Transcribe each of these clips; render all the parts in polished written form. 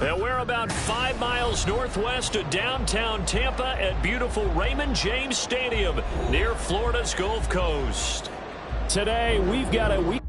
And we're about 5 miles northwest of downtown Tampa at beautiful Raymond James Stadium near Florida's Gulf Coast. Today, we've got a week.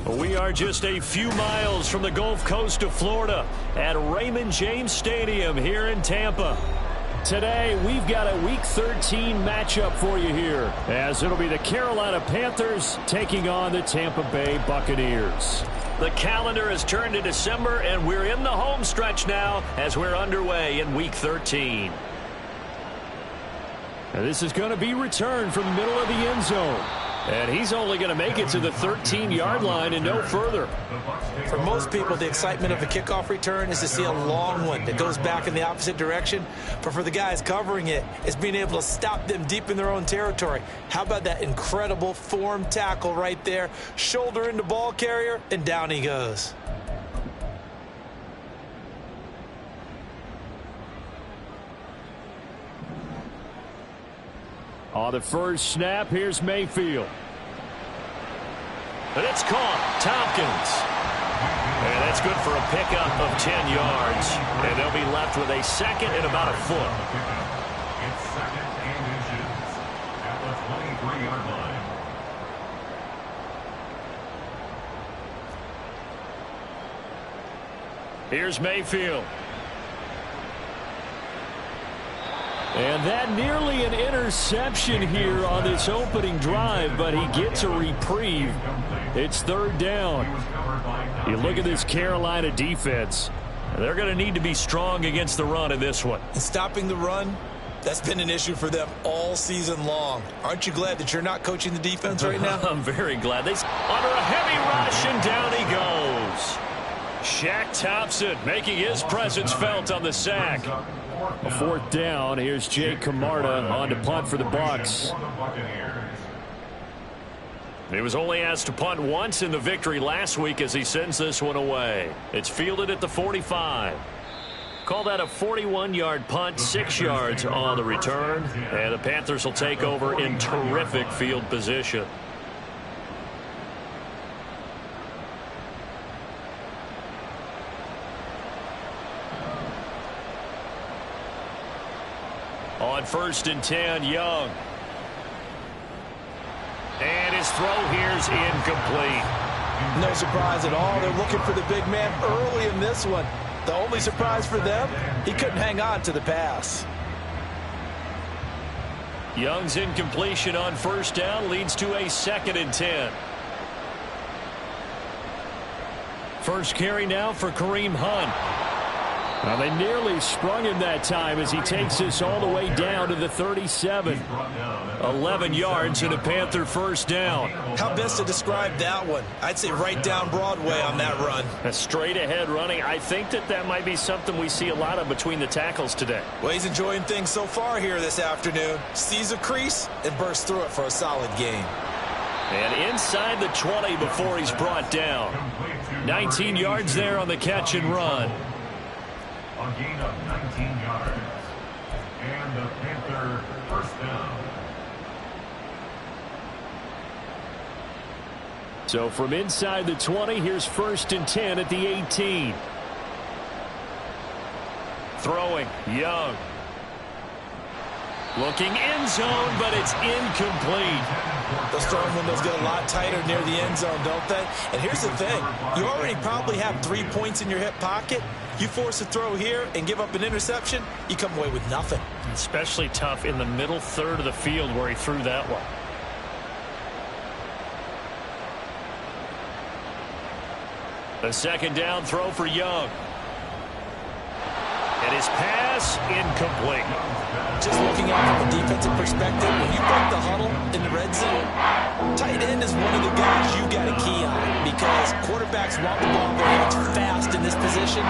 We are just a few miles from the Gulf Coast of Florida at Raymond James Stadium here in Tampa. Today, we've got a Week 13 matchup for you here, as it'll be the Carolina Panthers taking on the Tampa Bay Buccaneers. The calendar has turned to December, and we're in the home stretch now as we're underway in Week 13. Now, this is going to be returned from the middle of the end zone. And he's only going to make it to the 13-yard line and no further. For most people, the excitement of a kickoff return is to see a long one that goes back in the opposite direction. But for the guys covering it, it's being able to stop them deep in their own territory. How about that incredible form tackle right there? Shoulder into ball carrier, and down he goes. On the first snap, here's Mayfield. And it's caught. Tompkins. And that's good for a pickup of 10 yards. And they'll be left with a second and about a foot. It's second and inches at the 23-yard line. Here's Mayfield. And that nearly an interception here on this opening drive, but he gets a reprieve. It's third down. You look at this Carolina defense. They're going to need to be strong against the run in this one. And stopping the run, that's been an issue for them all season long. Aren't you glad that you're not coaching the defense right now? I'm very glad. Under a heavy rush, and down he goes. Shaq Thompson making his presence felt on the sack. A fourth down. Here's Jay Camarda on to punt for the Bucks. He was only asked to punt once in the victory last week as he sends this one away. It's fielded at the 45. Call that a 41-yard punt, 6 yards on the return. And the Panthers will take over in terrific field position. On 1st and 10, Young. And his throw here's incomplete. No surprise at all. They're looking for the big man early in this one. The only surprise for them, he couldn't hang on to the pass. Young's incompletion on 1st down leads to a 2nd and 10. First carry now for Kareem Hunt. Now they nearly sprung him that time as he takes this all the way down to the 37. 11 yards and a Panther first down. How best to describe that one? I'd say right down Broadway on that run. A straight ahead running. I think that might be something we see a lot of between the tackles today. Well, he's enjoying things so far here this afternoon. Sees a crease and bursts through it for a solid gain. And inside the 20 before he's brought down. 19 yards there on the catch and run. A gain of 19 yards. And the Panther first down. So from inside the 20, here's 1st and 10 at the 18. Throwing, Young. Looking end zone, but it's incomplete. Those those throwing windows get a lot tighter near the end zone, don't they? And here's the thing. You already probably have 3 points in your hip pocket. You force a throw here and give up an interception, you come away with nothing. Especially tough in the middle third of the field where he threw that one. The second down throw for Young. And his pass incomplete. Just looking at it from a defensive perspective, when you break the huddle in the red zone, tight end is one of the guys you got to key on because quarterbacks want the ball in their hands fast in this position,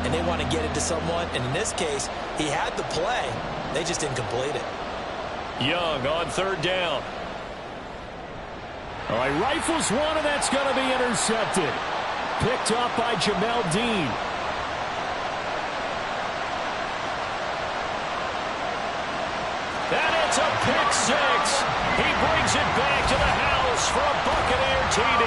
and they want to get it to someone. And in this case, he had the play. They just didn't complete it. Young on third down. All right, rifles one, and that's going to be intercepted. Picked up by Jamel Dean. And it's a pick six. He brings it back to the house for a Buccaneer TD.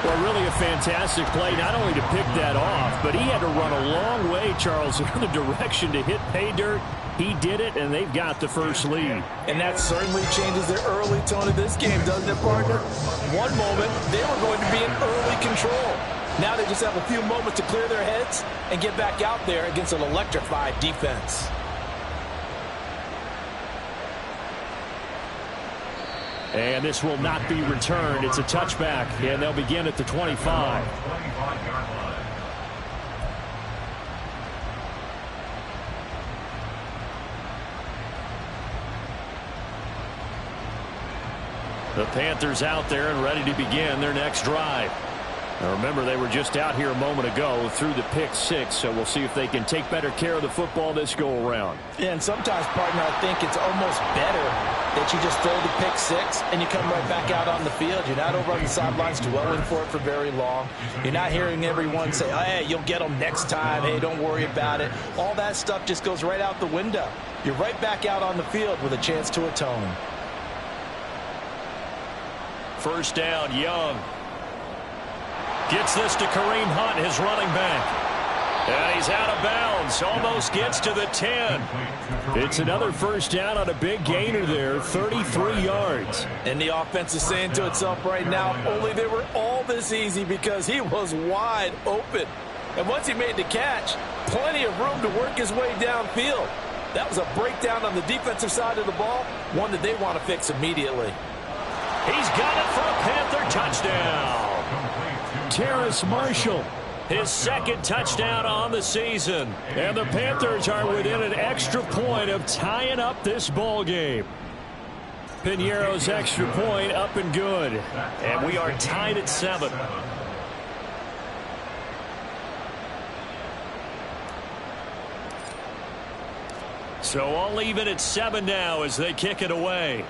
Well, really a fantastic play, not only to pick that off, but he had to run a long way, Charles, in the direction to hit pay dirt. He did it, and they've got the first lead. And that certainly changes the early tone of this game, doesn't it, partner? One moment, they were going to be in early control. Now they just have a few moments to clear their heads and get back out there against an electrified defense. And this will not be returned. It's a touchback, and they'll begin at the 25. The Panthers out there and ready to begin their next drive. Now remember, they were just out here a moment ago through the pick six, so we'll see if they can take better care of the football this go-around. Yeah, and sometimes, partner, I think it's almost better that you just throw the pick six and you come right back out on the field. You're not over on the sidelines dwelling for it for very long. You're not hearing everyone say, oh, hey, you'll get them next time. Hey, don't worry about it. All that stuff just goes right out the window. You're right back out on the field with a chance to atone. First down, Young. Gets this to Kareem Hunt, his running back. And he's out of bounds. Almost gets to the 10. It's another first down on a big gainer there, 33 yards. And the offense is saying to itself right now, only they were all this easy because he was wide open. And once he made the catch, plenty of room to work his way downfield. That was a breakdown on the defensive side of the ball, one that they want to fix immediately. He's got it for a Panther touchdown. Terrace Marshall, his second touchdown on the season. And the Panthers are within an extra point of tying up this ball game. Piñeiro's extra point up and good. And we are tied at 7. So all even at 7 now as they kick it away.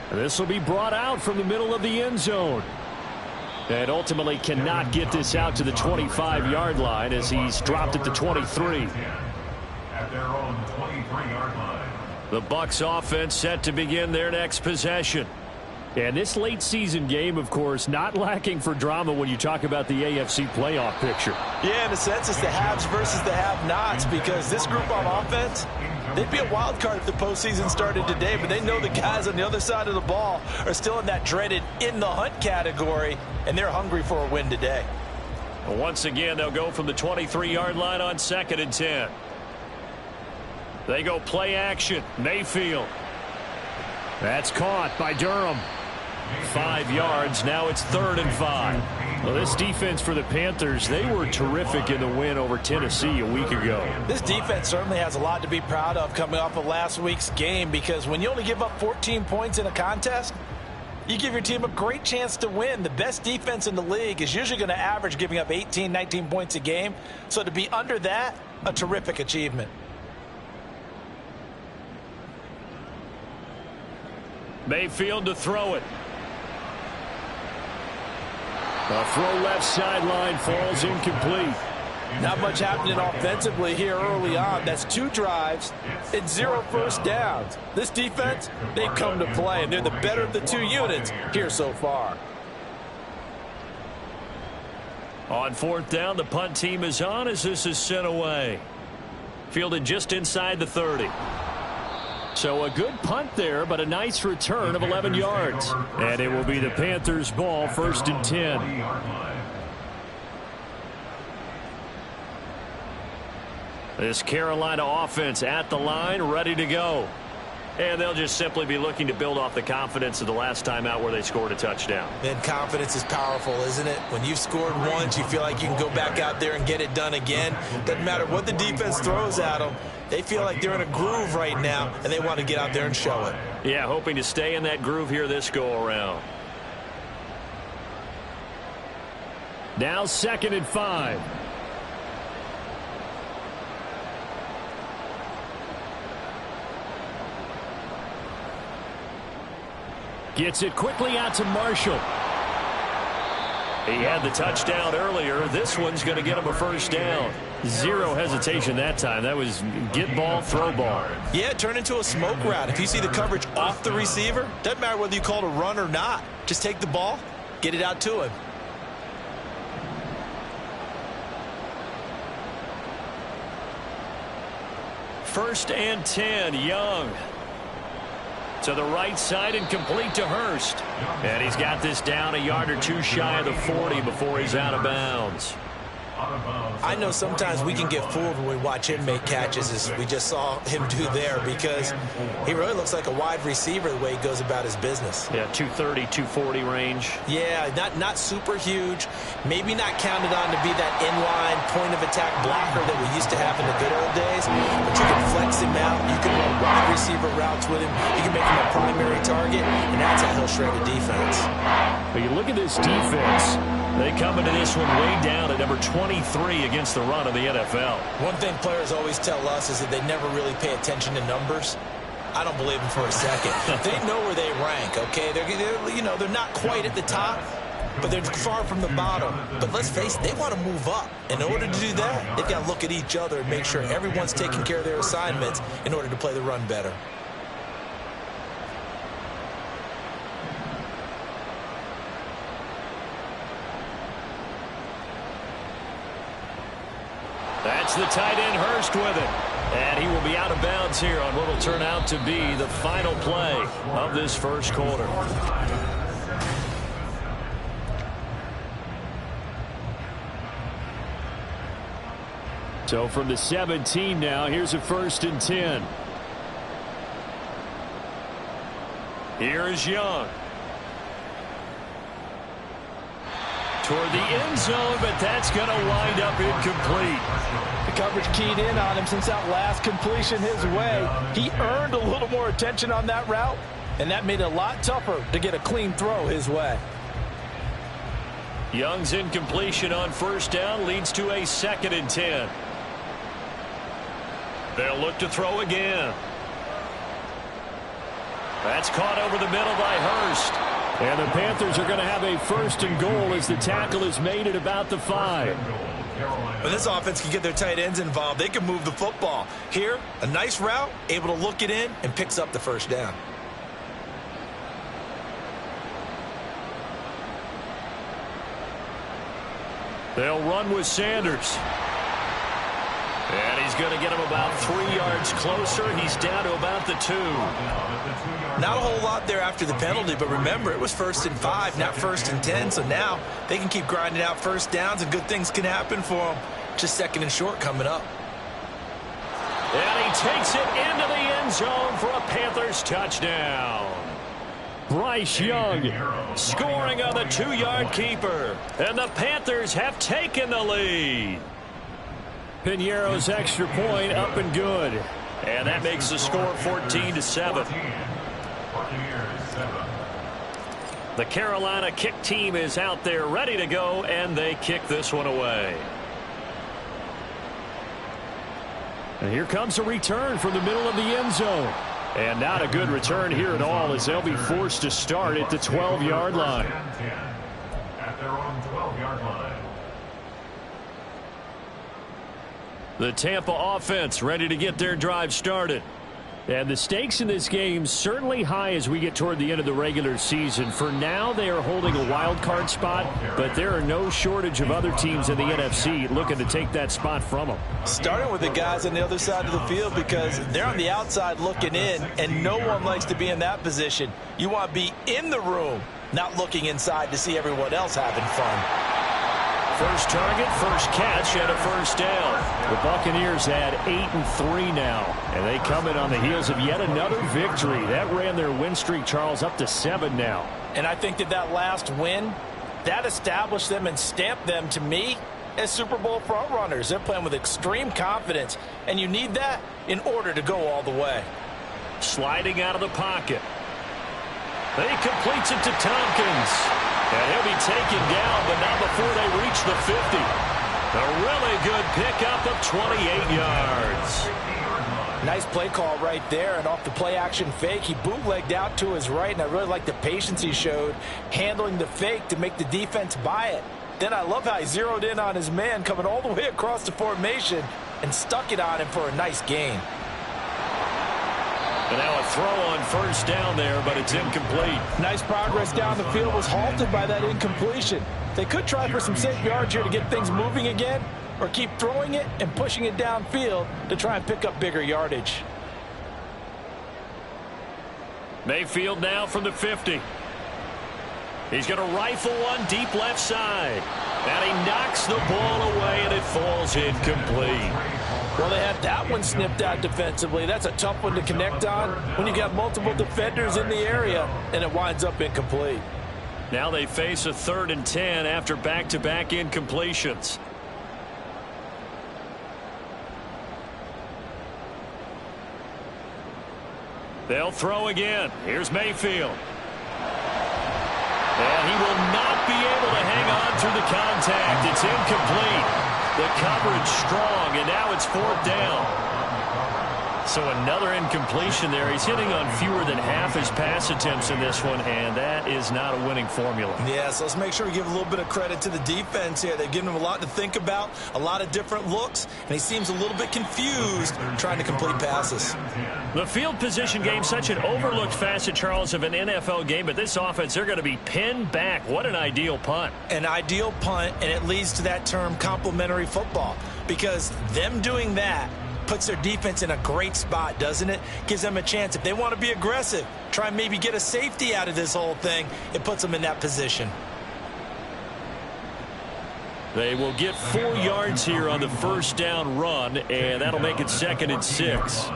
This will be brought out from the middle of the end zone. And ultimately cannot get this out to the 25-yard line as he's dropped at the 23. At their own 23-yard line. The Bucks offense set to begin their next possession. And this late season game, of course, not lacking for drama when you talk about the AFC playoff picture. Yeah, in a sense, it's the haves versus the have-nots because this group on offense, they'd be a wild card if the postseason started today, but they know the guys on the other side of the ball are still in that dreaded in-the-hunt category, and they're hungry for a win today. Once again, they'll go from the 23-yard line on 2nd and 10. They go play action. Mayfield. That's caught by Durham. 5 yards. Now it's 3rd and 5. Well, this defense for the Panthers, they were terrific in the win over Tennessee a week ago. This defense certainly has a lot to be proud of coming off of last week's game because when you only give up 14 points in a contest, you give your team a great chance to win. The best defense in the league is usually going to average giving up 18, 19 points a game. So to be under that, a terrific achievement. Mayfield to throw it. A throw left sideline falls incomplete. Not much happening offensively here early on. That's 2 drives and 0 first downs. This defense, they've come to play, and they're the better of the 2 units here so far. On 4th down, the punt team is on as this is sent away. Fielded just inside the 30. So a good punt there, but a nice return of 11 yards. And it will be the Panthers' ball, 1st and 10. This Carolina offense at the line, ready to go. And they'll just simply be looking to build off the confidence of the last time out where they scored a touchdown. And confidence is powerful, isn't it? When you've scored once, you feel like you can go back out there and get it done again. Doesn't matter what the defense throws at them. They feel like they're in a groove right now, and they want to get out there and show it. Yeah, hoping to stay in that groove here this go-around. Now 2nd and 5. Gets it quickly out to Marshall. He had the touchdown earlier. This one's going to get him a 1st down. Zero hesitation that time. That was get ball, throw ball. Yeah, turn into a smoke route. If you see the coverage off the receiver, doesn't matter whether you call it a run or not. Just take the ball, get it out to him. First and 10, Young. To the right side and complete to Hurst. And he's got this down a yard or two shy of the 40 before he's out of bounds. I know sometimes we can get fooled when we watch him make catches, as we just saw him do there, because he really looks like a wide receiver the way he goes about his business. Yeah, 230, 240 range. Yeah, not super huge. Maybe not counted on to be that inline point-of-attack blocker that we used to have in the good old days, but you can flex him out. You can run wide receiver routes with him. You can make him a primary target, and that's how he'll shred a defense. But you look at this defense. They come into this one way down at number 23 against the run of the NFL. One thing players always tell us is that they never really pay attention to numbers. I don't believe them for a second. They know where they rank, okay? They're not quite at the top, but they're far from the bottom. But let's face it, they want to move up. In order to do that, they've got to look at each other and make sure everyone's taking care of their assignments in order to play the run better. That's the tight end Hurst with it. And he will be out of bounds here on what will turn out to be the final play of this first quarter. So from the 17 now, here's a 1st and 10. Here is Young. Toward the end zone, but that's going to wind up incomplete. The coverage keyed in on him since that last completion his way. He earned a little more attention on that route, and that made it a lot tougher to get a clean throw his way. Young's incompletion on 1st down leads to a 2nd and 10. They'll look to throw again. That's caught over the middle by Hurst. And the Panthers are going to have a 1st and goal as the tackle is made at about the 5. When this offense can get their tight ends involved, they can move the football. Here, a nice route, able to look it in, and picks up the 1st down. They'll run with Sanders. And he's going to get him about 3 yards closer. He's down to about the 2. Not a whole lot there after the penalty, but remember, it was 1st and 5, not 1st and 10. So now they can keep grinding out 1st downs, and good things can happen for them. Just 2nd and short coming up. And he takes it into the end zone for a Panthers touchdown. Bryce Young scoring on the 2-yard keeper. And the Panthers have taken the lead. Piñeiro's extra point up and good. And that makes the score 14-7. The Carolina kick team is out there ready to go, and they kick this one away. And here comes a return from the middle of the end zone. And not a good return here at all, as they'll be forced to start at the 12-yard line. At their own 12-yard line. The Tampa offense ready to get their drive started. And the stakes in this game certainly high as we get toward the end of the regular season. For now, they are holding a wild card spot, but there are no shortage of other teams in the NFC looking to take that spot from them. Starting with the guys on the other side of the field because they're on the outside looking in, and no one likes to be in that position. You want to be in the room, not looking inside to see everyone else having fun. First target, first catch, and a first down. The Buccaneers add 8-3 now, and they come in on the heels of yet another victory. That ran their win streak, Charles, up to 7 now. And I think that last win, that established them and stamped them, to me, as Super Bowl frontrunners. They're playing with extreme confidence, and you need that in order to go all the way. Sliding out of the pocket. They completes it to Tompkins. And he'll be taken down, but not before they reach the 50. A really good pickup of 28 yards. Nice play call right there, and off the play-action fake, he bootlegged out to his right, and I really like the patience he showed handling the fake to make the defense buy it. Then I love how he zeroed in on his man coming all the way across the formation and stuck it on him for a nice gain. And now a throw on first down there, but it's incomplete. Nice progress down the field was halted by that incompletion. They could try for some safe yards here to get things moving again, or keep throwing it and pushing it downfield to try and pick up bigger yardage. Mayfield now from the 50. He's going to rifle one deep left side. And he knocks the ball away, and it falls incomplete. Well, they had that one snipped out defensively. That's a tough one to connect on when you got multiple defenders in the area, and it winds up incomplete. Now they face a 3rd and 10 after back-to-back incompletions. They'll throw again. Here's Mayfield. And he will not be able to hang on through the contact. It's incomplete. The coverage strong, and now it's 4th down. So another incompletion there. He's hitting on fewer than half his pass attempts in this one, and that is not a winning formula. Yeah, so let's make sure we give a little bit of credit to the defense here. They've given him a lot to think about, a lot of different looks, and he seems a little bit confused trying to complete passes. The field position game, such an overlooked facet, Charles, of an NFL game, but this offense, they're going to be pinned back. What an ideal punt. An ideal punt, and it leads to that term complementary football, because them doing that puts their defense in a great spot, doesn't it? Gives them a chance. If they want to be aggressive, try and maybe get a safety out of this whole thing, it puts them in that position. They will get 4 yards here on the first down run, and that'll make it 2nd and 6.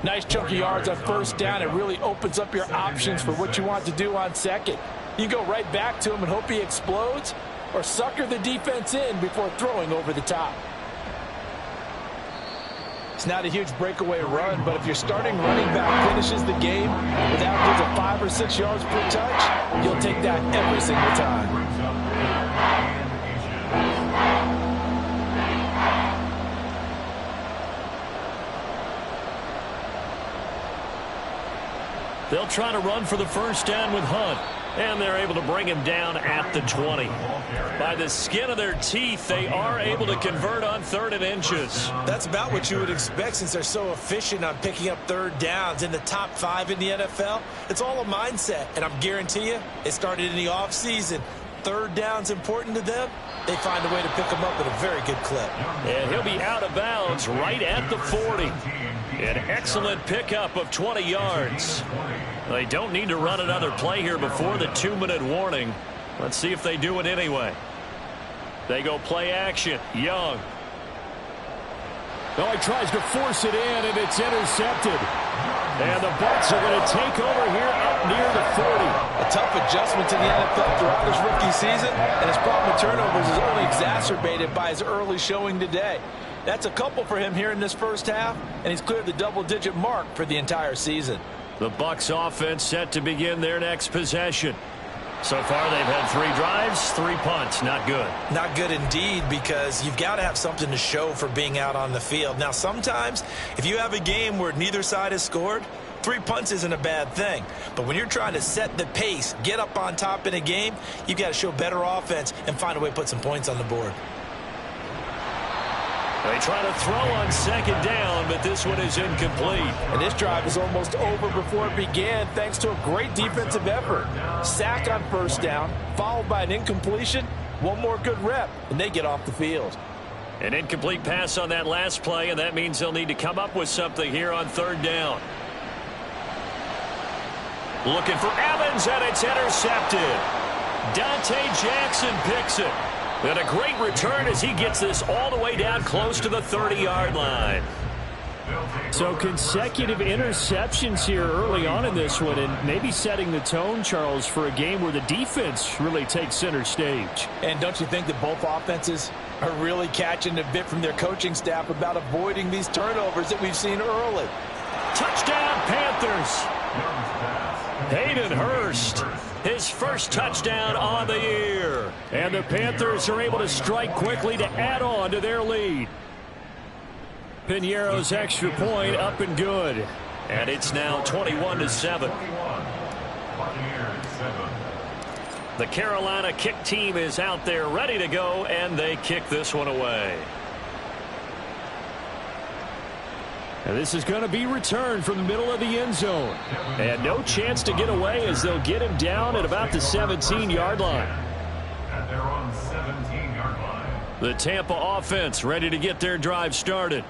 Nice chunk of yards on first down. It really opens up your options for what you want to do on second. You go right back to him and hope he explodes, or sucker the defense in before throwing over the top. It's not a huge breakaway run, but if your starting running back finishes the game with averages of 5 or 6 yards per touch, you'll take that every single time. They'll try to run for the first down with Hunt. And they're able to bring him down at the 20. By the skin of their teeth, they are able to convert on 3rd and inches. That's about what you would expect since they're so efficient on picking up 3rd downs in the top 5 in the NFL. It's all a mindset, and I'm guarantee you it started in the offseason. 3rd down's important to them. They find a way to pick them up at a very good clip. And he'll be out of bounds right at the 40. An excellent pickup of 20 yards. They don't need to run another play here before the 2-minute warning. Let's see if they do it anyway. They go play action. Young. Oh, he tries to force it in, and it's intercepted. And the Bucks are going to take over here up near the 40. A tough adjustment to the NFL throughout his rookie season, and his problem with turnovers is only exacerbated by his early showing today. That's a couple for him here in this first half, and he's cleared the double-digit mark for the entire season. The Bucks offense set to begin their next possession. So far, they've had 3 drives, 3 punts. Not good. Not good indeed, because you've got to have something to show for being out on the field. Now, sometimes, if you have a game where neither side has scored, 3 punts isn't a bad thing. But when you're trying to set the pace, get up on top in a game, you've got to show better offense and find a way to put some points on the board. They try to throw on second down, but this one is incomplete. And this drive is almost over before it began thanks to a great defensive effort. Sack on first down, followed by an incompletion. One more good rep, and they get off the field. An incomplete pass on that last play, and that means they'll need to come up with something here on third down. Looking for Evans, and it's intercepted. Dante Jackson picks it. And a great return as he gets this all the way down close to the 30-yard line. So consecutive interceptions here early on in this one, and maybe setting the tone, Charles, for a game where the defense really takes center stage. And don't you think that both offenses are really catching a bit from their coaching staff about avoiding these turnovers that we've seen early? Touchdown, Panthers. Hayden Hurst, his first touchdown on the year. And the Panthers are able to strike quickly to add on to their lead. Piñeiro's extra point up and good. And it's now 21-7. The Carolina kick team is out there ready to go, and they kick this one away. And this is going to be returned from the middle of the end zone. And no chance to get away as they'll get him down at about the 17-yard line. And they're on 17-yard line. The Tampa offense ready to get their drive started.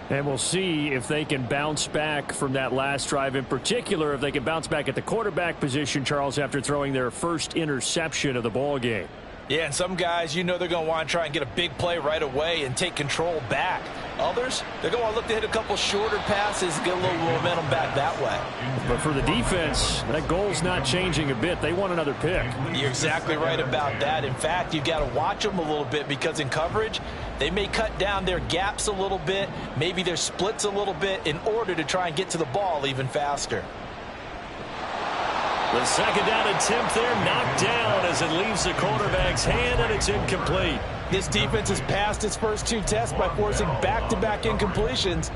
And we'll see if they can bounce back from that last drive, in particular if they can bounce back at the quarterback position, Charles, after throwing their first interception of the ball game. Yeah, and some guys, you know, they're going to want to try and get a big play right away and take control back. Others, they're going to look to hit a couple shorter passes and get a little momentum back that way. But for the defense, that goal's not changing a bit. They want another pick. You're exactly right about that. In fact, you've got to watch them a little bit because in coverage, they may cut down their gaps a little bit, maybe their splits a little bit in order to try and get to the ball even faster. The second down attempt there knocked down as it leaves the quarterback's hand, and it's incomplete. This defense has passed its first two tests by forcing back-to-back incompletions.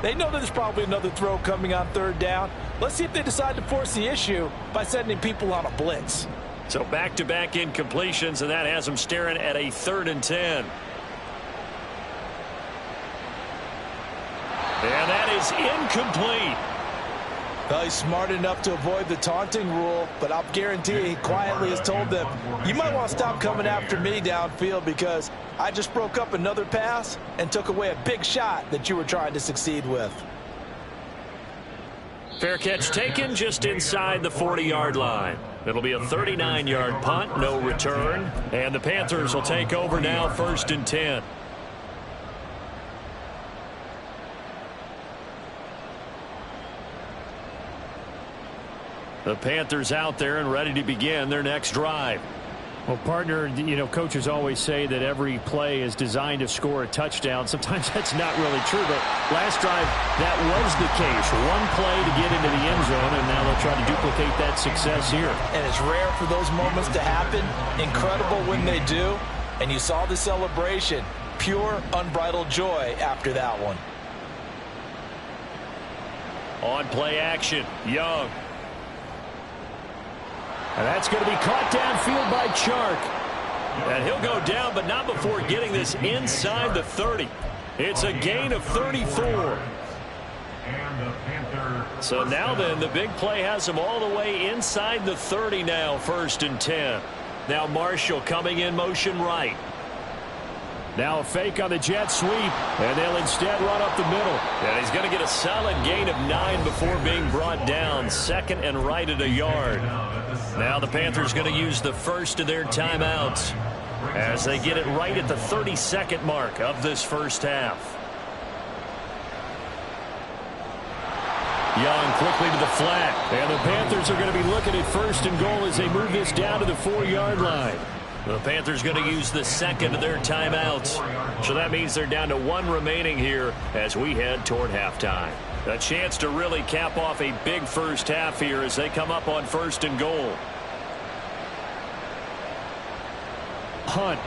They know that there's probably another throw coming on third down. Let's see if they decide to force the issue by sending people on a blitz. So back-to-back incompletions, and that has them staring at a 3rd and 10. And that is incomplete. Well, he's smart enough to avoid the taunting rule, but I'll guarantee he quietly has told them, you might want to stop coming after me downfield because I just broke up another pass and took away a big shot that you were trying to succeed with. Fair catch taken just inside the 40-yard line. It'll be a 39-yard punt, no return, and the Panthers will take over now, 1st and 10. The Panthers out there and ready to begin their next drive. Well, partner, you know, coaches always say that every play is designed to score a touchdown. Sometimes that's not really true, but last drive, that was the case. One play to get into the end zone, and now they'll try to duplicate that success here. And it's rare for those moments to happen. Incredible when they do. And you saw the celebration. Pure, unbridled joy after that one. On play action, Young. And that's going to be caught downfield by Chark. And he'll go down, but not before getting this inside the 30. It's a gain of 34. So now then, the big play has him all the way inside the 30 now, 1st and 10. Now Marshall coming in motion right. Now a fake on the jet sweep, and they'll instead run up the middle. And he's going to get a solid gain of 9 before being brought down. 2nd and right at a yard. Now the Panthers going to use the first of their timeouts as they get it right at the 32nd mark of this first half. Young quickly to the flat, and the Panthers are going to be looking at 1st and goal as they move this down to the 4-yard line. The Panthers going to use the second of their timeouts. So that means they're down to 1 remaining here as we head toward halftime. A chance to really cap off a big first half here as they come up on 1st and goal. Hunt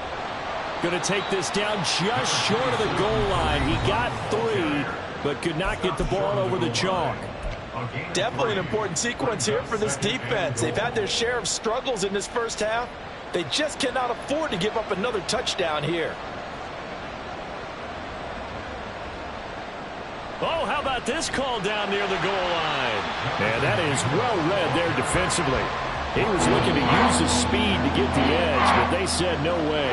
going to take this down just short of the goal line. He got 3, but could not get the ball over the chalk. Definitely an important sequence here for this defense. They've had their share of struggles in this first half. They just cannot afford to give up another touchdown here. Oh, how about this call down near the goal line? And that is well read there defensively. He was looking to use his speed to get the edge, but they said no way.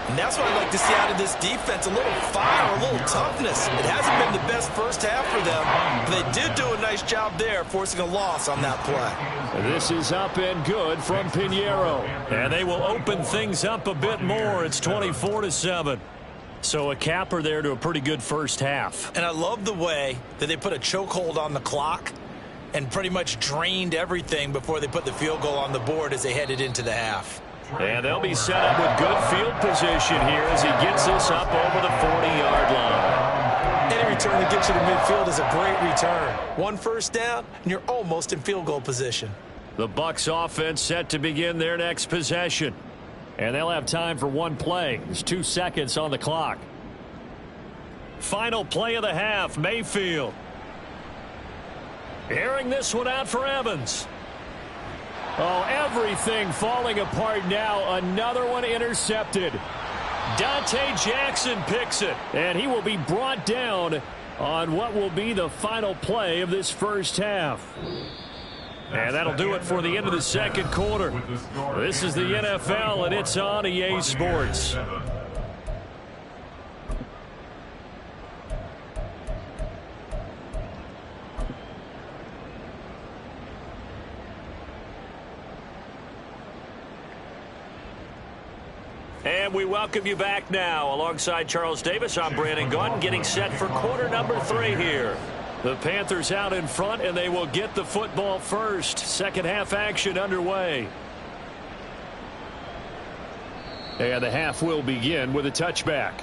And that's what I like to see out of this defense, a little fire, a little toughness. It hasn't been the best first half for them, but they did do a nice job there, forcing a loss on that play. This is up and good from Pinheiro. And they will open things up a bit more. It's 24-7. So a capper there to a pretty good first half. And I love the way that they put a chokehold on the clock and pretty much drained everything before they put the field goal on the board as they headed into the half. And they'll be set up with good field position here as he gets this up over the 40-yard line. Any return that gets you to midfield is a great return. One first down, and you're almost in field goal position. The Bucks offense set to begin their next possession. And they'll have time for one play. There's 2 seconds on the clock. Final play of the half, Mayfield. Airing this one out for Evans. Oh, everything falling apart now. Another one intercepted. Dante Jackson picks it. And he will be brought down on what will be the final play of this first half. And that'll do it for the end of the second quarter. This is the NFL, and it's on EA Sports. And we welcome you back now. Alongside Charles Davis, I'm Brandon Gaudin, getting set for quarter number 3 here. The Panthers out in front, and they will get the football first. Second half action underway. And the half will begin with a touchback.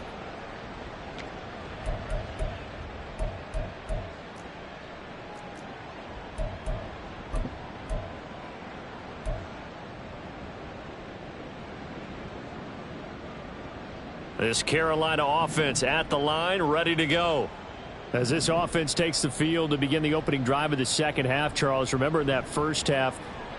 This Carolina offense at the line, ready to go. As this offense takes the field to begin the opening drive of the second half, Charles, remember in that first half,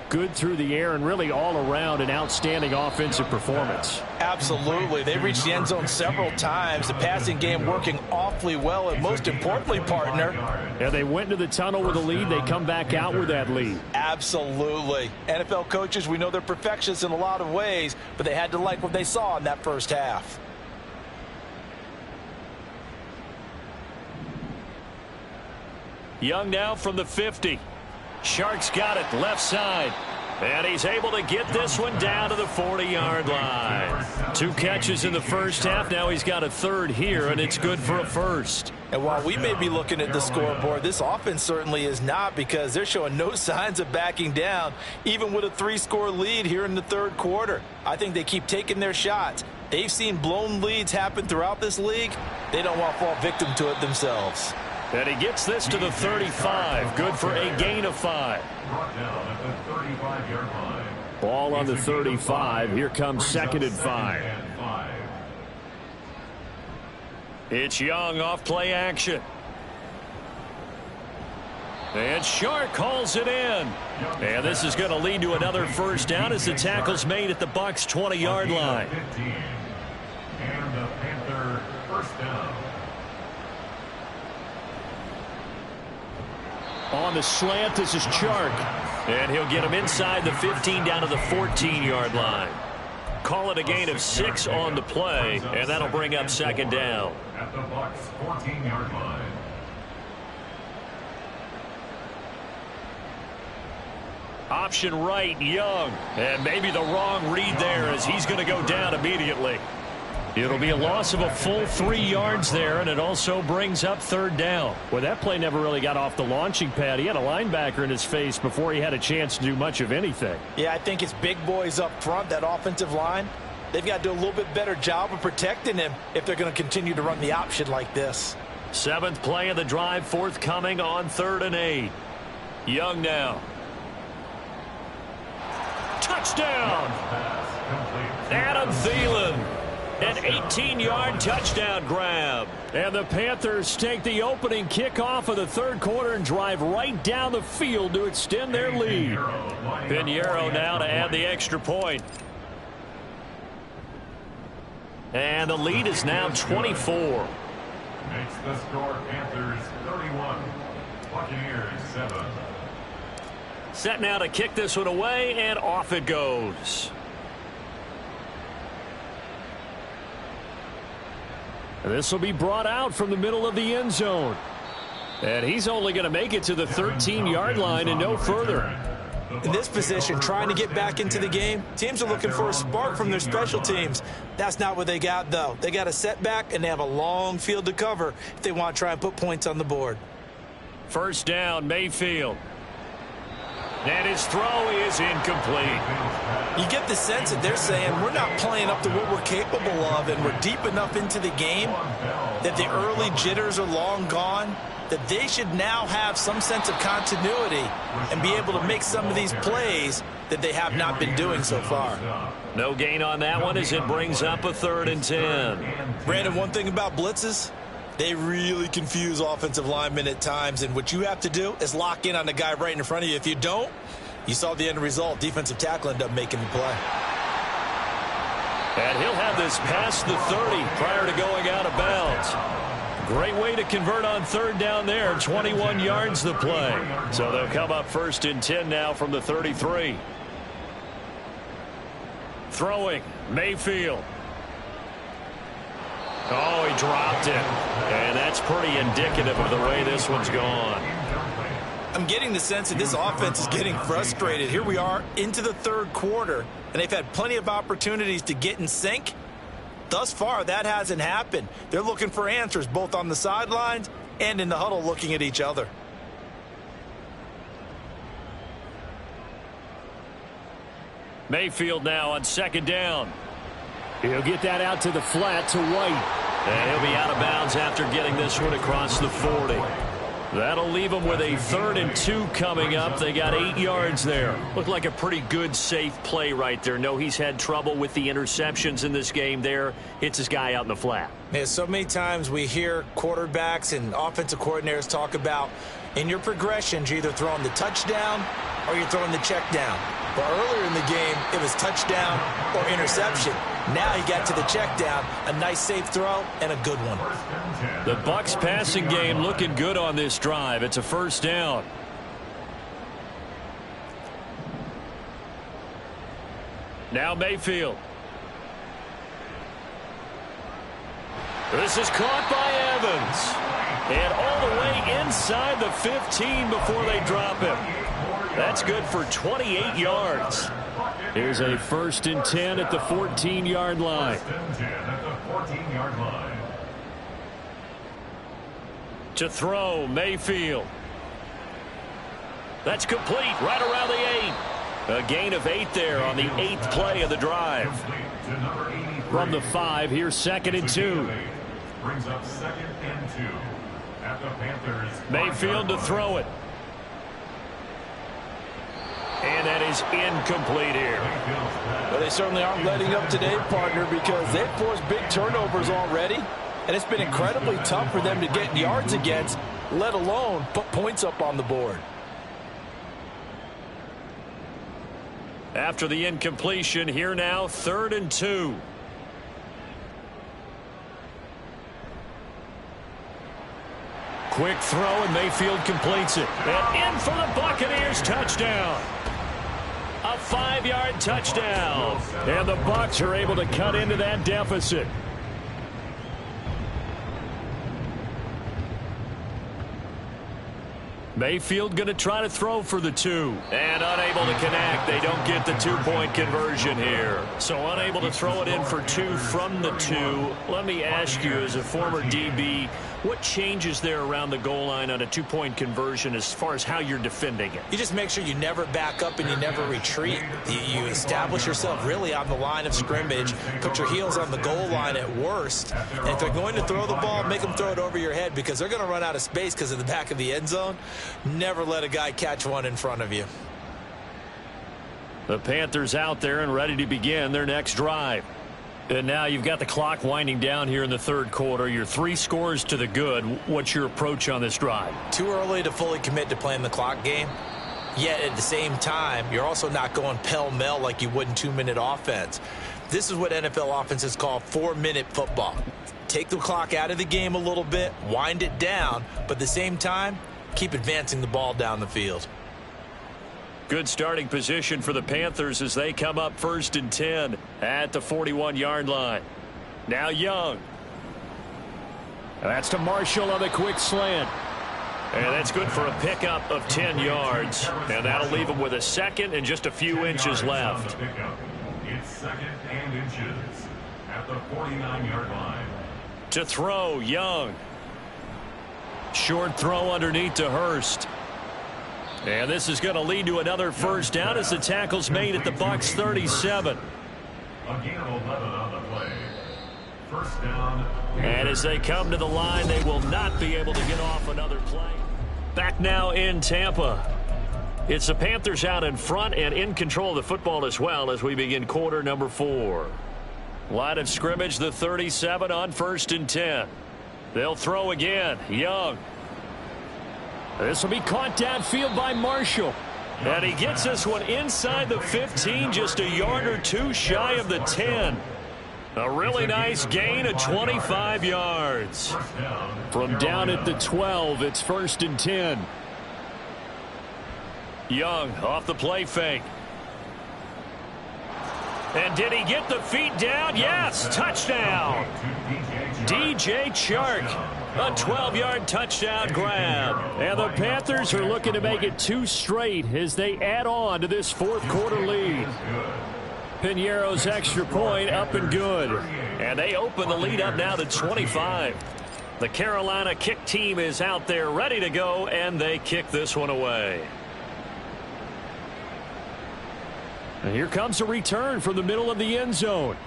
good through the air and really all around an outstanding offensive performance. Absolutely. They reached the end zone several times. The passing game working awfully well, and most importantly, partner. Yeah, they went into the tunnel with a lead. They come back out with that lead. Absolutely. NFL coaches, we know they're perfectionists in a lot of ways, but they had to like what they saw in that first half. Young now from the 50. Sharks got it left side. And he's able to get this one down to the 40-yard line. 2 catches in the first half. Now he's got a third here, and it's good for a first. And while we may be looking at the scoreboard, this offense certainly is not, because they're showing no signs of backing down, even with a 3-score lead here in the third quarter. I think they keep taking their shots. They've seen blown leads happen throughout this league. They don't want to fall victim to it themselves. And he gets this to the 35. Good for a gain of 5. Ball on the 35. Here comes 2nd and 5. It's Young off play action. And Shark calls it in. And this is going to lead to another first down as the tackle's made at the Bucks' 20-yard line. And the Panther first down. On the slant, this is Chark. And he'll get him inside the 15 down to the 14-yard line. Call it a gain of 6 on the play, and that'll bring up 2nd down. At the Bucks' 14-yard line. Option right, Young. And maybe the wrong read there as he's going to go down immediately. It'll be a loss of a full 3 yards there, and it also brings up 3rd down. Well, that play never really got off the launching pad. He had a linebacker in his face before he had a chance to do much of anything. Yeah, I think it's big boys up front, that offensive line. They've got to do a little bit better job of protecting him if they're going to continue to run the option like this. 7th play of the drive forthcoming on 3rd and 8. Young now. Touchdown! Adam Thielen. An 18-yard touchdown grab. And the Panthers take the opening kickoff of the third quarter and drive right down the field to extend their lead. Pinheiro now to add the extra point. And the lead is now 24. Makes the score Panthers 31, Buccaneers 7. Set now to kick this one away, and off it goes. This will be brought out from the middle of the end zone. And he's only going to make it to the 13-yard line and no further. In this position, trying to get back into the game, teams are looking for a spark from their special teams. That's not what they got, though. They got a setback, and they have a long field to cover if they want to try and put points on the board. First down, Mayfield. And his throw is incomplete. You get the sense that they're saying we're not playing up to what we're capable of, and we're deep enough into the game that the early jitters are long gone, that they should now have some sense of continuity and be able to make some of these plays that they have not been doing so far. No gain on that one as it brings up a 3rd and 10. Brandon, one thing about blitzes, they really confuse offensive linemen at times, and what you have to do is lock in on the guy right in front of you. If you don't, you saw the end result. Defensive tackle ended up making the play. And he'll have this past the 30 prior to going out of bounds. Great way to convert on 3rd down there. 21 yards the play. So they'll come up 1st and 10 now from the 33. Throwing, Mayfield. Oh, he dropped it. And that's pretty indicative of the way this one's gone. I'm getting the sense that this offense is getting frustrated. Here we are into the 3rd quarter, and they've had plenty of opportunities to get in sync. Thus far, that hasn't happened. They're looking for answers both on the sidelines and in the huddle looking at each other. Mayfield now on 2nd down. He'll get that out to the flat to White. And he'll be out of bounds after getting this one across the 40. That'll leave them with a 3rd and 2 coming up. They got 8 yards there. Looked like a pretty good, safe play right there. No, he's had trouble with the interceptions in this game there. Hits his guy out in the flat. Yeah, so many times we hear quarterbacks and offensive coordinators talk about in your progressions, you're either throwing the touchdown or you're throwing the check down. But earlier in the game, it was touchdown or interception. Now he got to the check down, a nice safe throw, and a good one. The Bucks passing game looking good on this drive. It's a 1st down. Now Mayfield. This is caught by Evans. And all the way inside the 15 before they drop him. That's good for 28 yards. Here's a 1st and 10 at the 14-yard line. To throw, Mayfield. That's complete right around the 8. A gain of 8 there on the 8th play of the drive. From the 5, here's 2nd and 2. Brings up 2nd and 2 at the Panthers. Mayfield to throw it. And that is incomplete here. Well, they certainly aren't letting up today, partner, because they've forced big turnovers already. And it's been incredibly tough for them to get yards against, let alone put points up on the board. After the incompletion, here now, 3rd and 2. Quick throw, and Mayfield completes it. And in for the Buccaneers touchdown. A 5-yard touchdown. And the Bucs are able to cut into that deficit. Mayfield going to try to throw for the 2. And unable to connect. They don't get the 2-point conversion here. So unable to throw it in for 2 from the 2. Let me ask you, as a former DB, what changes there around the goal line on a 2-point conversion as far as how you're defending it? You just make sure you never back up and you never retreat. You establish yourself really on the line of scrimmage, put your heels on the goal line at worst. And if they're going to throw the ball, make them throw it over your head because they're going to run out of space because of the back of the end zone. Never let a guy catch one in front of you. The Panthers out there and ready to begin their next drive. And now you've got the clock winding down here in the 3rd quarter. You're 3 scores to the good. What's your approach on this drive? Too early to fully commit to playing the clock game. Yet at the same time, you're also not going pell-mell like you would in 2-minute offense. This is what NFL offenses call 4-minute football. Take the clock out of the game a little bit, wind it down, but at the same time, keep advancing the ball down the field. Good starting position for the Panthers as they come up 1st and 10 at the 41-yard line. Now Young. That's to Marshall on the quick slant. And that's good for a pickup of 10 yards. And that'll leave him with a second and just a few inches left. It's 2nd and inches at the 49-yard line. To throw, Young. Short throw underneath to Hurst. And this is going to lead to another first down as the tackle's made at the Bucks 37. A gain of 11 on the play. First down. And as they come to the line, they will not be able to get off another play. Back now in Tampa. It's the Panthers out in front and in control of the football as well as we begin quarter number 4. Line of scrimmage, the 37 on 1st and 10. They'll throw again. Young. This will be caught downfield by Marshall. And he gets this one inside the 15, just a yard or two shy of the 10. A really nice gain of 25 yards. From down at the 12, it's 1st and 10. Young off the play fake. And did he get the feet down? Yes, touchdown. DJ Chark, a 12-yard touchdown grab. And the Panthers are looking to make it 2 straight as they add on to this 4th quarter lead. Piñeiro's extra point up and good. And they open the lead up now to 25. The Carolina kick team is out there ready to go, and they kick this one away. And here comes a return from the middle of the end zone.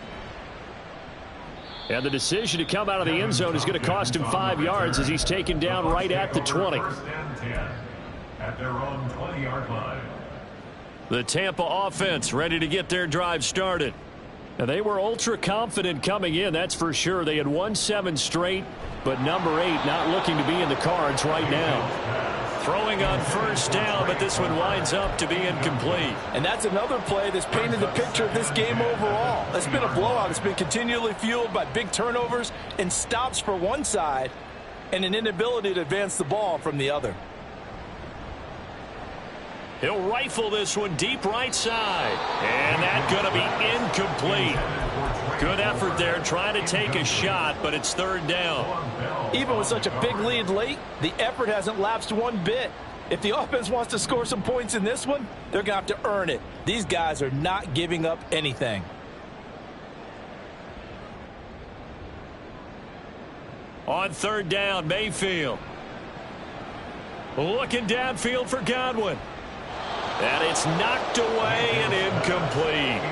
And the decision to come out of the end zone is going to cost him 5 yards as he's taken down right at the 20. At their own 20-yard line. The Tampa offense ready to get their drive started. And they were ultra confident coming in, that's for sure. They had won 7 straight, but number 8 not looking to be in the cards right now. Throwing on first down, but this one winds up to be incomplete. And that's another play that's painted the picture of this game overall. It's been a blowout. It's been continually fueled by big turnovers and stops for one side and an inability to advance the ball from the other. He'll rifle this one deep right side. And that's going to be incomplete. Good effort there trying to take a shot, but it's 3rd down. Even with such a big lead late, the effort hasn't lapsed one bit. If the offense wants to score some points in this one, they're going to have to earn it. These guys are not giving up anything. On 3rd down, Mayfield. Looking downfield for Godwin. And it's knocked away and incomplete.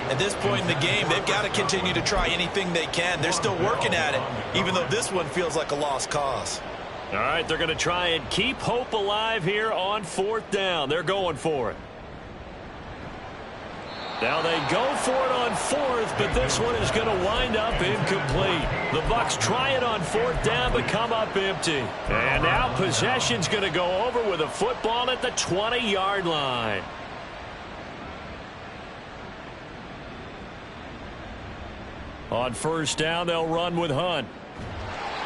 At this point in the game, they've got to continue to try anything they can. They're still working at it, even though this one feels like a lost cause. All right, they're going to try and keep hope alive here on 4th down. They're going for it. Now they go for it on 4th, but this one is going to wind up incomplete. The Bucks try it on 4th down, but come up empty. And now possession's going to go over with a football at the 20-yard line. On 1st down, they'll run with Hunt.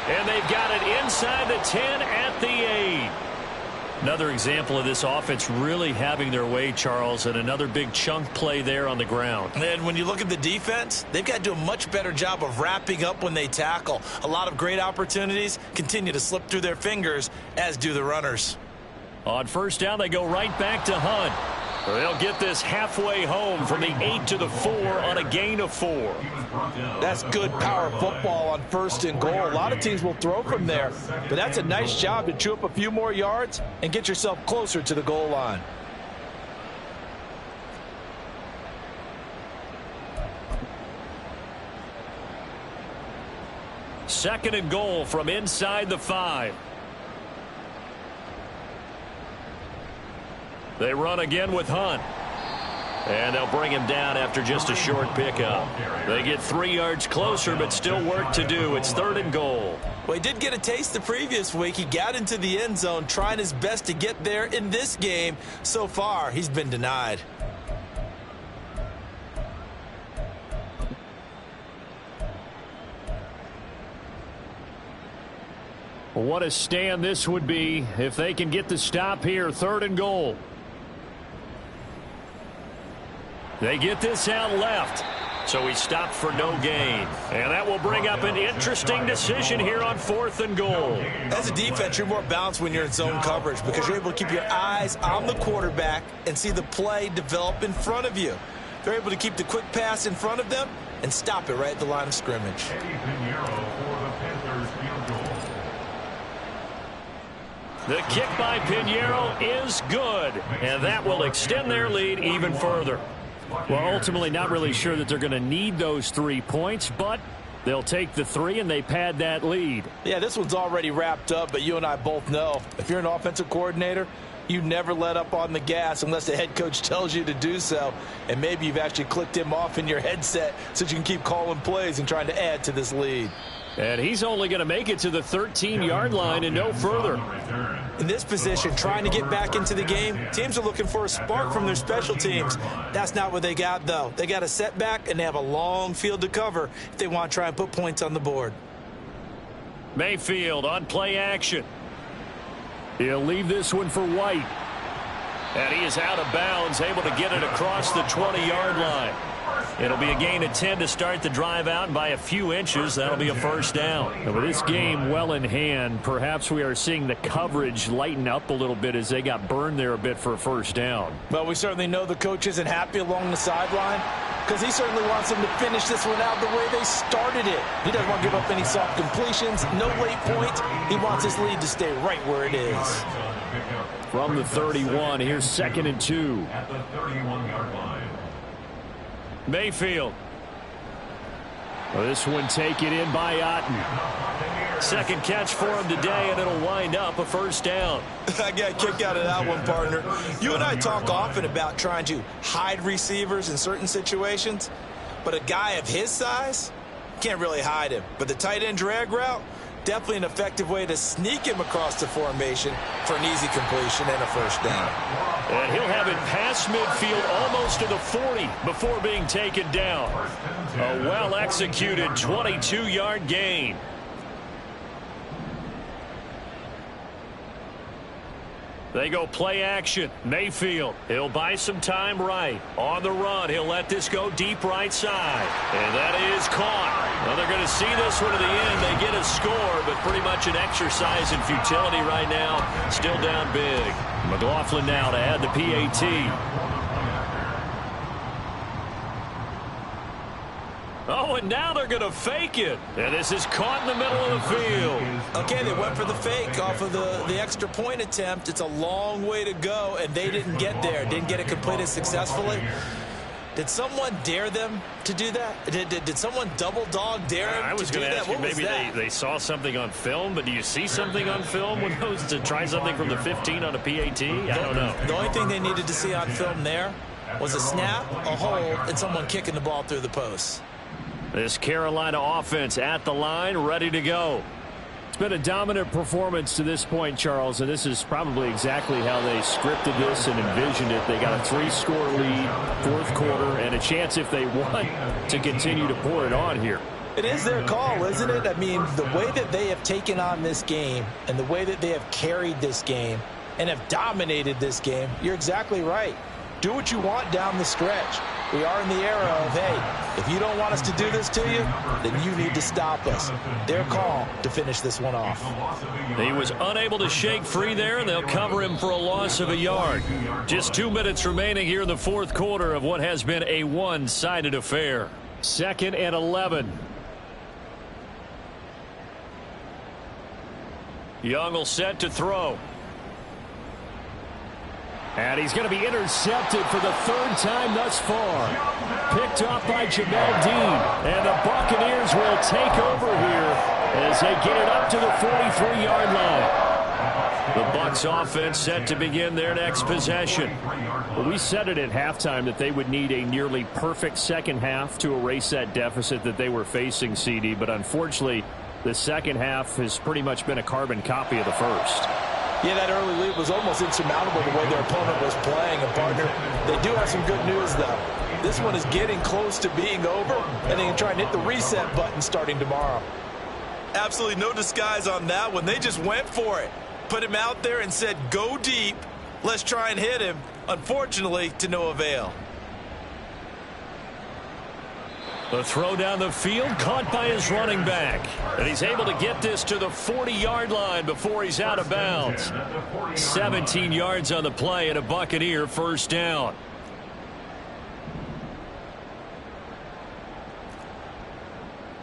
And they've got it inside the 10 at the 8. Another example of this offense really having their way, Charles, and another big chunk play there on the ground. And when you look at the defense, they've got to do a much better job of wrapping up when they tackle. A lot of great opportunities continue to slip through their fingers, as do the runners. On 1st down, they go right back to Hunt. They'll get this halfway home from the 8 to the 4 on a gain of 4. That's good power football on 1st and goal. A lot of teams will throw from there, but that's a nice job to chew up a few more yards and get yourself closer to the goal line. Second and goal from inside the 5. They run again with Hunt. And they'll bring him down after just a short pickup. They get 3 yards closer, but still work to do. It's 3rd and goal. Well, he did get a taste the previous week. He got into the end zone, trying his best to get there in this game. So far, he's been denied. What a stand this would be if they can get the stop here. 3rd and goal. They get this out left. So he stopped for no gain. And that will bring up an interesting decision here on 4th and goal. As a defense, you're more balanced when you're in zone coverage because you're able to keep your eyes on the quarterback and see the play develop in front of you. They're able to keep the quick pass in front of them and stop it right at the line of scrimmage. The kick by Pinheiro is good, and that will extend their lead even further. Well, ultimately not really sure that they're going to need those 3 points, but they'll take the 3 and they pad that lead. Yeah, this one's already wrapped up, but you and I both know if you're an offensive coordinator, you never let up on the gas unless the head coach tells you to do so. And maybe you've actually clicked him off in your headset so you can keep calling plays and trying to add to this lead. And he's only going to make it to the 13-yard line and no further. In this position, trying to get back into the game, teams are looking for a spark from their special teams. That's not what they got, though. They got a setback, and they have a long field to cover if they want to try and put points on the board. Mayfield on play action. He'll leave this one for White. And he is out of bounds, able to get it across the 20-yard line. It'll be a gain of 10 to start the drive out, and by a few inches, that'll be a first down. And with this game well in hand, perhaps we are seeing the coverage lighten up a little bit as they got burned there a bit for a first down. Well, we certainly know the coach isn't happy along the sideline because he certainly wants them to finish this one out the way they started it. He doesn't want to give up any soft completions, no late points. He wants his lead to stay right where it is. From the 31, here's 2nd and 2. At the 31-yard line. Mayfield. Well, this one taken in by Otten. Second catch for him today, and it'll wind up a first down. I got a kick out of that one, partner. You and I talk often about trying to hide receivers in certain situations, but a guy of his size can't really hide him. But the tight end drag route, definitely an effective way to sneak him across the formation for an easy completion and a first down. And he'll have it past midfield almost to the 40 before being taken down. A well-executed 22-yard gain. They go play action. Mayfield, he'll buy some time right. On the run, he'll let this go deep right side. And that is caught. Well, they're going to see this one to the end. They get a score, but pretty much an exercise in futility right now. Still down big. McLaughlin now to add the PAT. Oh, and now they're going to fake it. And this is caught in the middle of the field. Okay, they went for the fake off of the extra point attempt. It's a long way to go, and they didn't get there. Didn't get it completed successfully. Did someone dare them to do that? Did someone double dog dare them I was to do going to that? ask you, What was maybe that? they saw something on film, but do you see something on film with those to try something from the 15 on a PAT? I don't know. The only thing they needed to see on film there was a snap, a hold, and someone kicking the ball through the post. This Carolina offense at the line, ready to go. It's been a dominant performance to this point, Charles, and this is probably exactly how they scripted this and envisioned it. They got a 3-score lead, fourth quarter, and a chance if they want to continue to pour it on here. It is their call, isn't it? I mean, the way that they have taken on this game and the way that they have carried this game and have dominated this game, you're exactly right. Do what you want down the stretch. We are in the era of, hey, if you don't want us to do this to you, then you need to stop us. Their call to finish this one off. He was unable to shake free there, and they'll cover him for a loss of a yard. Just 2 minutes remaining here in the fourth quarter of what has been a one-sided affair. 2nd and 11. Young will set to throw. And he's going to be intercepted for the 3rd time thus far. Picked off by Jamel Dean. And the Buccaneers will take over here as they get it up to the 43-yard line. The Bucks offense set to begin their next possession. Well, we said it at halftime that they would need a nearly perfect second half to erase that deficit that they were facing, CD. But unfortunately, the second half has pretty much been a carbon copy of the first. Yeah, that early lead was almost insurmountable the way their opponent was playing. And, partner, they do have some good news, though. This one is getting close to being over, and they can try and hit the reset button starting tomorrow. Absolutely no disguise on that one. They just went for it. Put him out there and said, go deep. Let's try and hit him. Unfortunately, to no avail. The throw down the field, caught by his running back. And he's able to get this to the 40-yard line before he's out of bounds. 17 yards on the play and a Buccaneer first down.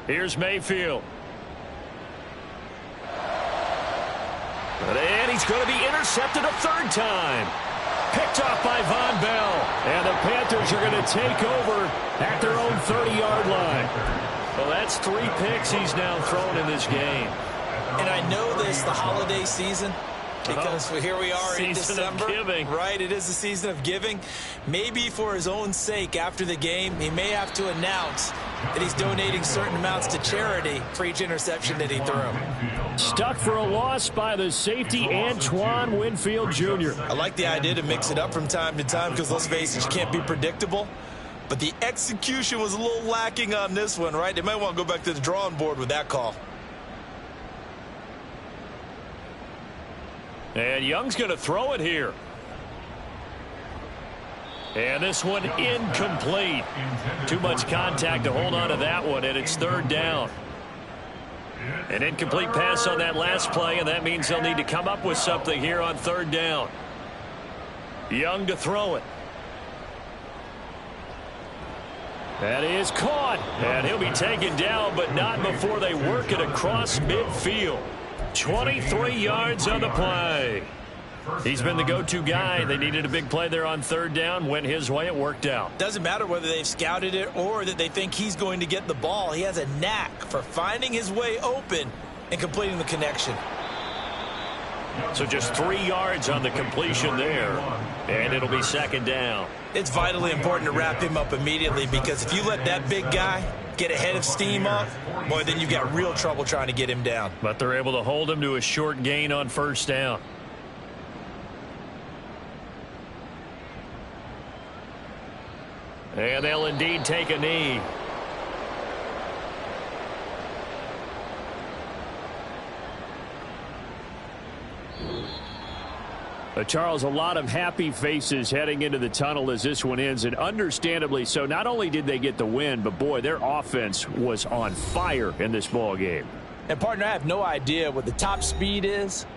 Here's Mayfield. And he's going to be intercepted a third time. Picked off by Von Bell. And the Panthers are going to take over at their own 30-yard line. Well, that's 3 picks he's now thrown in this game. And I know this, the holiday season, because here we are in December. Right, it is the season of giving. Maybe for his own sake, after the game, he may have to announce that he's donating certain amounts to charity for each interception that he threw. Stuck for a loss by the safety, Antoine Winfield Jr. I like the idea to mix it up from time to time because, let's face it, you can't be predictable. But the execution was a little lacking on this one, right? They might want to go back to the drawing board with that call. And Young's going to throw it here. And this one incomplete. Too much contact to hold on to that one, and it's third down. An incomplete pass on that last play, and that means they'll need to come up with something here on third down. Young to throw it. That is caught, and he'll be taken down, but not before they work it across midfield. 23 yards on the play. He's been the go-to guy. They needed a big play there on third down. Went his way. It worked out. Doesn't matter whether they've scouted it or that they think he's going to get the ball. He has a knack for finding his way open and completing the connection. So just 3 yards on the completion there, and it'll be second down. It's vitally important to wrap him up immediately because if you let that big guy get ahead of steam up, boy, then you've got real trouble trying to get him down. But they're able to hold him to a short gain on first down. And they'll indeed take a knee. Charles, a lot of happy faces heading into the tunnel as this one ends, and understandably so. Not only did they get the win, but, boy, their offense was on fire in this ball game. And, partner, I have no idea what the top speed is